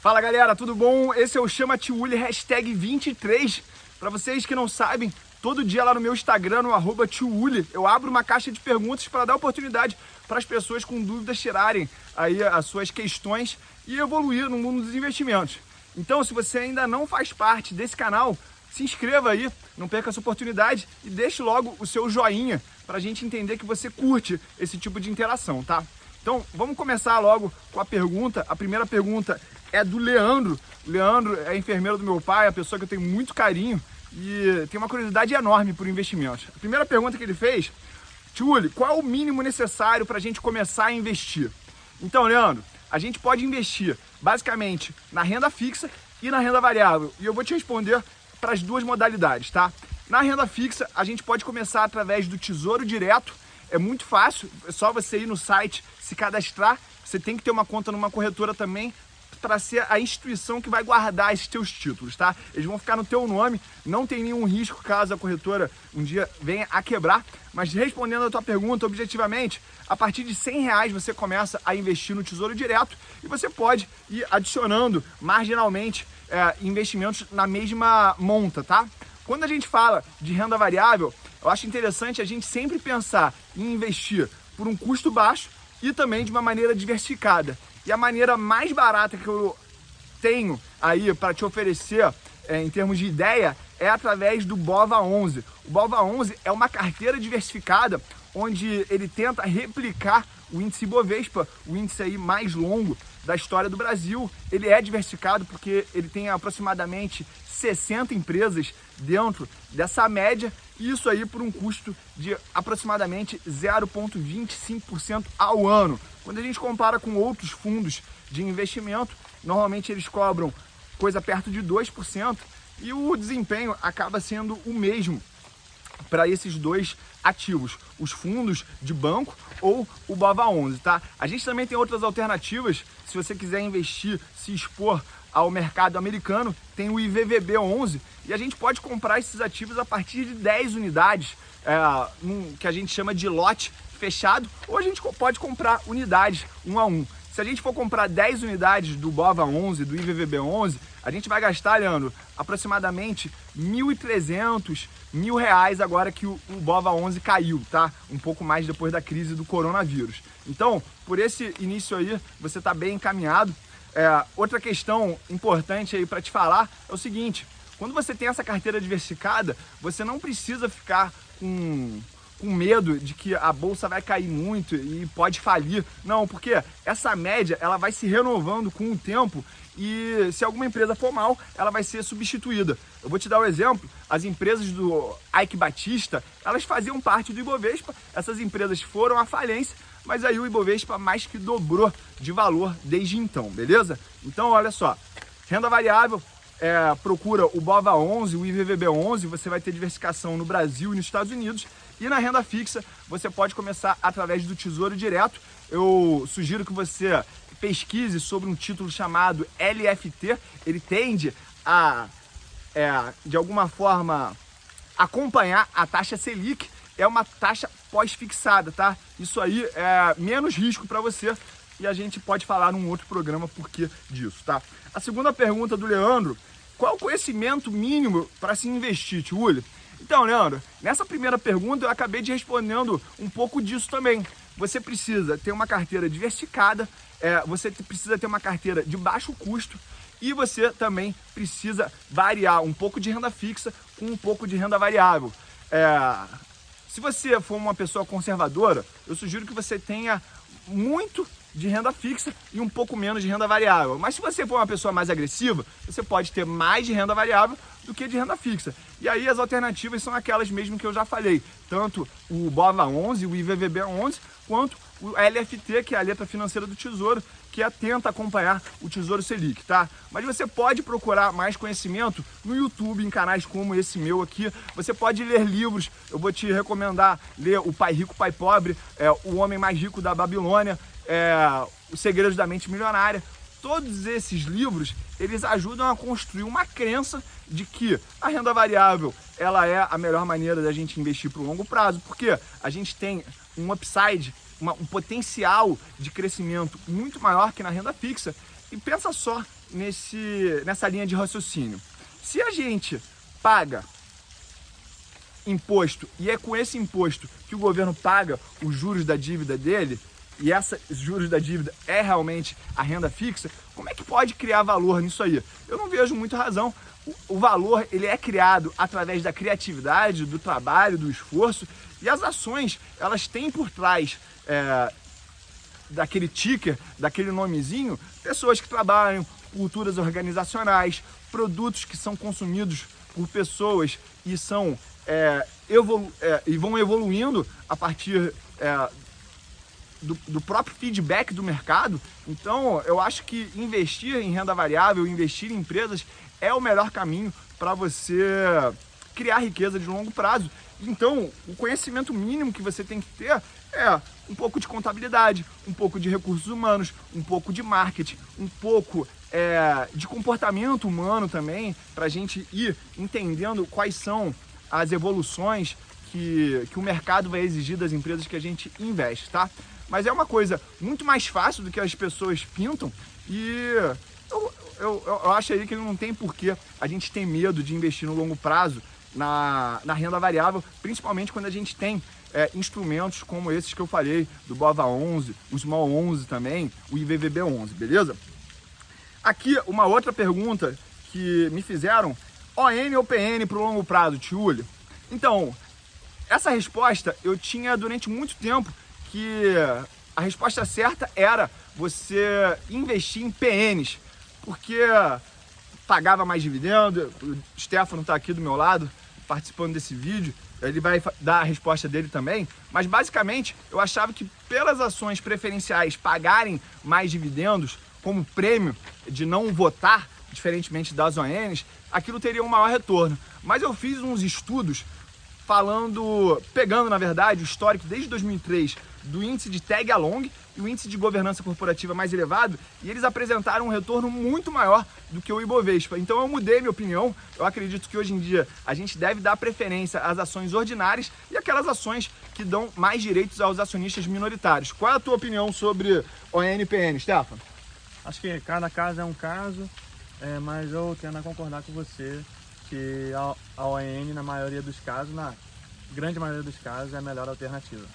Fala galera, tudo bom? Esse é o Chama Tiuli #23. Para vocês que não sabem, todo dia lá no meu Instagram, no @tiuli, eu abro uma caixa de perguntas para dar oportunidade para as pessoas com dúvidas tirarem aí as suas questões e evoluir no mundo dos investimentos. Então, se você ainda não faz parte desse canal, se inscreva aí, não perca essa oportunidade e deixe logo o seu joinha para a gente entender que você curte esse tipo de interação, tá? Então, vamos começar logo com a pergunta. A primeira pergunta é do Leandro. O Leandro é enfermeiro do meu pai, a pessoa que eu tenho muito carinho e tem uma curiosidade enorme por investimentos. A primeira pergunta que ele fez: Tiuli, qual é o mínimo necessário para a gente começar a investir? Então, Leandro, a gente pode investir basicamente na renda fixa e na renda variável. E eu vou te responder para as duas modalidades, tá? Na renda fixa, a gente pode começar através do Tesouro Direto. É muito fácil, é só você ir no site, se cadastrar. Você tem que ter uma conta numa corretora também para ser a instituição que vai guardar esses teus títulos, tá? Eles vão ficar no teu nome, não tem nenhum risco caso a corretora um dia venha a quebrar. Mas respondendo a tua pergunta objetivamente, a partir de R$100 você começa a investir no Tesouro Direto e você pode ir adicionando marginalmente investimentos na mesma monta, tá? Quando a gente fala de renda variável, eu acho interessante a gente sempre pensar em investir por um custo baixo e também de uma maneira diversificada. E a maneira mais barata que eu tenho aí para te oferecer em termos de ideia é através do BOVA11. O BOVA11 é uma carteira diversificada onde ele tenta replicar o índice Bovespa, o índice aí mais longo da história do Brasil. Ele é diversificado porque ele tem aproximadamente 60 empresas dentro dessa média, e isso aí por um custo de aproximadamente 0,25% ao ano. Quando a gente compara com outros fundos de investimento, normalmente eles cobram coisa perto de 2% e o desempenho acaba sendo o mesmo para esses dois ativos, os fundos de banco ou o BOVA11, tá? A gente também tem outras alternativas. Se você quiser investir, se expor ao mercado americano, tem o IVVB11 e a gente pode comprar esses ativos a partir de 10 unidades, que a gente chama de lote fechado, ou a gente pode comprar unidades um a um. Se a gente for comprar 10 unidades do BOVA11, do IVVB11, a gente vai gastar, Leandro, aproximadamente R$1.300, R$1.000 agora que o BOVA11 caiu, tá? Um pouco mais depois da crise do coronavírus. Então, por esse início aí, você está bem encaminhado. Outra questão importante aí para te falar é o seguinte: quando você tem essa carteira diversificada, você não precisa ficar com medo de que a bolsa vai cair muito e pode falir. Não, porque essa média ela vai se renovando com o tempo e se alguma empresa for mal, ela vai ser substituída. Eu vou te dar um exemplo: as empresas do Eike Batista, elas faziam parte do Ibovespa, essas empresas foram à falência, mas aí o Ibovespa mais que dobrou de valor desde então, beleza? Então, olha só, renda variável, procura o BOVA11, o IVVB11, você vai ter diversificação no Brasil e nos Estados Unidos. E na renda fixa, você pode começar através do Tesouro Direto. Eu sugiro que você pesquise sobre um título chamado LFT. Ele tende a, de alguma forma, acompanhar a taxa Selic. É uma taxa pós-fixada, tá? Isso aí é menos risco para você e a gente pode falar num outro programa por que disso, tá? A segunda pergunta do Leandro: qual o conhecimento mínimo para se investir, Tiuli? Então, Leandro, nessa primeira pergunta eu acabei de respondendo um pouco disso também. Você precisa ter uma carteira diversificada, você precisa ter uma carteira de baixo custo e você também precisa variar um pouco de renda fixa com um pouco de renda variável. Se você for uma pessoa conservadora, eu sugiro que você tenha muito de renda fixa e um pouco menos de renda variável. Mas se você for uma pessoa mais agressiva, você pode ter mais de renda variável do que de renda fixa. E aí as alternativas são aquelas mesmo que eu já falei, tanto o BOVA11, o IVVB11, quanto o LFT, que é a letra financeira do Tesouro, que tenta acompanhar o Tesouro Selic, tá? Mas você pode procurar mais conhecimento no YouTube, em canais como esse meu aqui. Você pode ler livros. Eu vou te recomendar ler O Pai Rico, Pai Pobre, O Homem Mais Rico da Babilônia, Os Segredos da Mente Milionária. Todos esses livros, eles ajudam a construir uma crença de que a renda variável ela é a melhor maneira da gente investir para o longo prazo, porque a gente tem um upside, um potencial de crescimento muito maior que na renda fixa. E pensa só, nessa linha de raciocínio. Se a gente paga imposto e é com esse imposto que o governo paga os juros da dívida dele, e esses juros da dívida é realmente a renda fixa, como é que pode criar valor nisso aí? Eu não vejo muita razão. O valor ele é criado através da criatividade, do trabalho, do esforço, e as ações elas têm por trás daquele ticker, daquele nomezinho, pessoas que trabalham, culturas organizacionais, produtos que são consumidos por pessoas e são e vão evoluindo a partir do próprio feedback do mercado. Então, eu acho que investir em renda variável, investir em empresas é o melhor caminho para você criar riqueza de longo prazo. Então, o conhecimento mínimo que você tem que ter é um pouco de contabilidade, um pouco de recursos humanos, um pouco de marketing, um pouco de comportamento humano também, para a gente ir entendendo quais são as evoluções que o mercado vai exigir das empresas que a gente investe, tá? Mas é uma coisa muito mais fácil do que as pessoas pintam e eu acho aí que não tem porquê a gente ter medo de investir no longo prazo na renda variável, principalmente quando a gente tem instrumentos como esses que eu falei, do BOVA11, o Small 11 também, o IVVB 11, beleza? Aqui uma outra pergunta que me fizeram, ON ou PN para o longo prazo, Tiúlio? Então, essa resposta eu tinha durante muito tempo que a resposta certa era você investir em PNs, porque pagava mais dividendo. O Stefano está aqui do meu lado participando desse vídeo, ele vai dar a resposta dele também, mas basicamente eu achava que pelas ações preferenciais pagarem mais dividendos como prêmio de não votar, diferentemente das ONs, aquilo teria um maior retorno. Mas eu fiz uns estudos pegando na verdade o histórico desde 2003 do índice de tag along e o índice de governança corporativa mais elevado, e eles apresentaram um retorno muito maior do que o Ibovespa. Então eu mudei minha opinião. Eu acredito que hoje em dia a gente deve dar preferência às ações ordinárias e aquelas ações que dão mais direitos aos acionistas minoritários. Qual é a tua opinião sobre ONPN, Stefano? Acho que cada caso é um caso, mas eu tendo a concordar com você que a ON, na maioria dos casos, na grande maioria dos casos, é a melhor alternativa.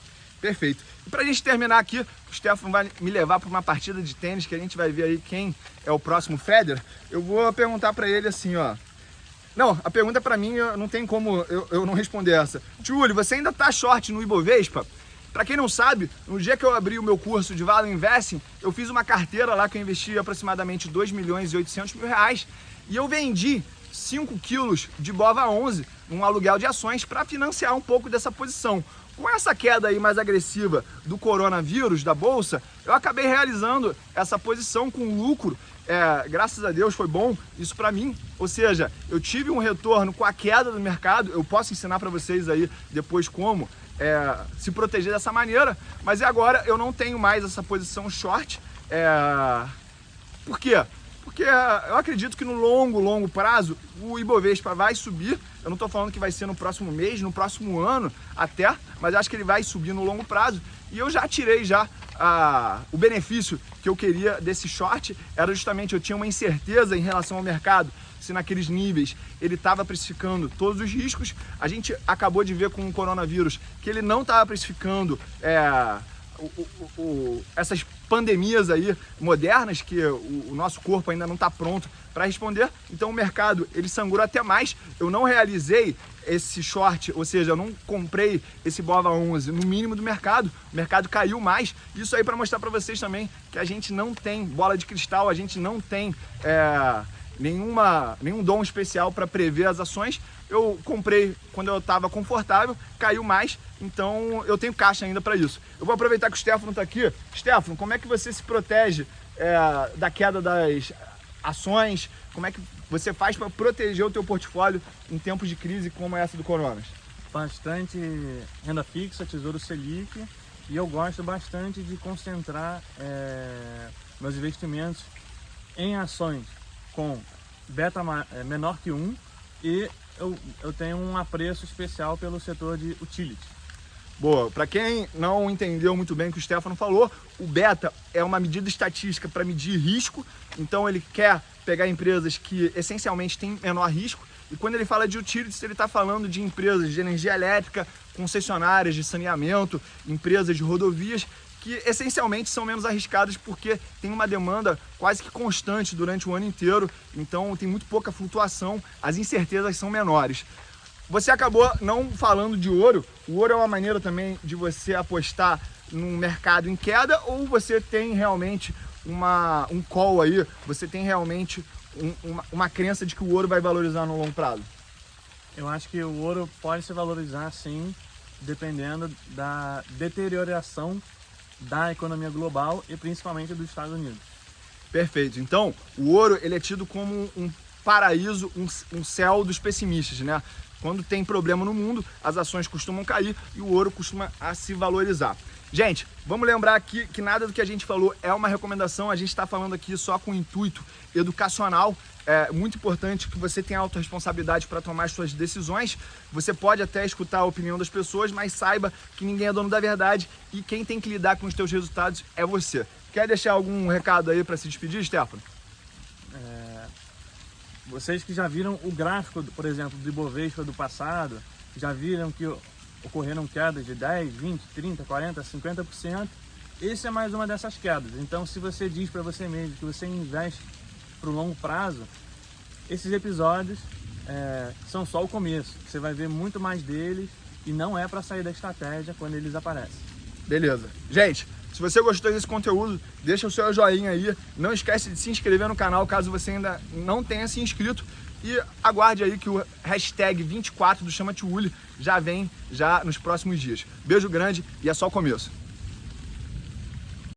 Perfeito. E pra gente terminar aqui, o Stefano vai me levar para uma partida de tênis que a gente vai ver aí quem é o próximo Federer. Eu vou perguntar para ele assim, ó. Não, a pergunta para mim não tem como eu não responder essa. Tiúlio, você ainda tá short no Ibovespa? Para quem não sabe, no dia que eu abri o meu curso de Value Investing, eu fiz uma carteira lá que eu investi aproximadamente R$2.800.000 e eu vendi 5 quilos de BOVA11 num aluguel de ações para financiar um pouco dessa posição. Com essa queda aí mais agressiva do coronavírus, da bolsa, eu acabei realizando essa posição com lucro. Graças a Deus foi bom isso para mim, ou seja, eu tive um retorno com a queda do mercado. Eu posso ensinar para vocês aí depois como se proteger dessa maneira, mas agora eu não tenho mais essa posição short. Por quê? Porque eu acredito que no longo prazo o Ibovespa vai subir. Eu não estou falando que vai ser no próximo mês, no próximo ano até, mas acho que ele vai subir no longo prazo. E eu já tirei o benefício que eu queria desse short, era justamente eu tinha uma incerteza em relação ao mercado, se naqueles níveis ele estava precificando todos os riscos. A gente acabou de ver com o coronavírus que ele não estava precificando essas pandemias aí modernas que o nosso corpo ainda não está pronto para responder. Então o mercado ele sangrou até mais. Eu não realizei esse short, ou seja, eu não comprei esse BOVA11 no mínimo do mercado. O mercado caiu mais. Isso aí para mostrar para vocês também que a gente não tem bola de cristal, a gente não tem nenhum dom especial para prever as ações. Eu comprei quando eu estava confortável, caiu mais, então eu tenho caixa ainda para isso. Eu vou aproveitar que o Stefano está aqui. Stefano, como é que você se protege da queda das ações? Como é que você faz para proteger o teu portfólio em tempos de crise como essa do Coronas? Bastante renda fixa, Tesouro Selic, e eu gosto bastante de concentrar meus investimentos em ações com beta menor que 1 e eu tenho um apreço especial pelo setor de utility. Boa, para quem não entendeu muito bem o que o Stefano falou, o beta é uma medida estatística para medir risco, então ele quer pegar empresas que essencialmente têm menor risco. E quando ele fala de utilities, ele está falando de empresas de energia elétrica, concessionárias de saneamento, empresas de rodovias, que essencialmente são menos arriscadas porque tem uma demanda quase que constante durante o ano inteiro, então tem muito pouca flutuação, as incertezas são menores. Você acabou não falando de ouro. O ouro é uma maneira também de você apostar num mercado em queda, ou você tem realmente um call aí, você tem realmente uma crença de que o ouro vai valorizar no longo prazo? Eu acho que o ouro pode se valorizar sim, dependendo da deterioração da economia global e principalmente dos Estados Unidos. Perfeito. Então, o ouro ele é tido como um paraíso, um céu dos pessimistas, né? Quando tem problema no mundo, as ações costumam cair e o ouro costuma a se valorizar. Gente, vamos lembrar aqui que nada do que a gente falou é uma recomendação, a gente está falando aqui só com intuito educacional. É muito importante que você tenha autorresponsabilidade para tomar as suas decisões. Você pode até escutar a opinião das pessoas, mas saiba que ninguém é dono da verdade e quem tem que lidar com os teus resultados é você. Quer deixar algum recado aí para se despedir, Stefano? Vocês que já viram o gráfico, por exemplo, do Ibovespa do passado, já viram que ocorreram quedas de 10, 20, 30, 40, 50%. Esse é mais uma dessas quedas. Então, se você diz para você mesmo que você investe para o longo prazo, esses episódios são só o começo. Você vai ver muito mais deles e não é para sair da estratégia quando eles aparecem. Beleza. Gente, se você gostou desse conteúdo, deixa o seu joinha aí. Não esquece de se inscrever no canal caso você ainda não tenha se inscrito. E aguarde aí que o hashtag 24 do Chama Tio Uli já vem nos próximos dias. Beijo grande e é só o começo.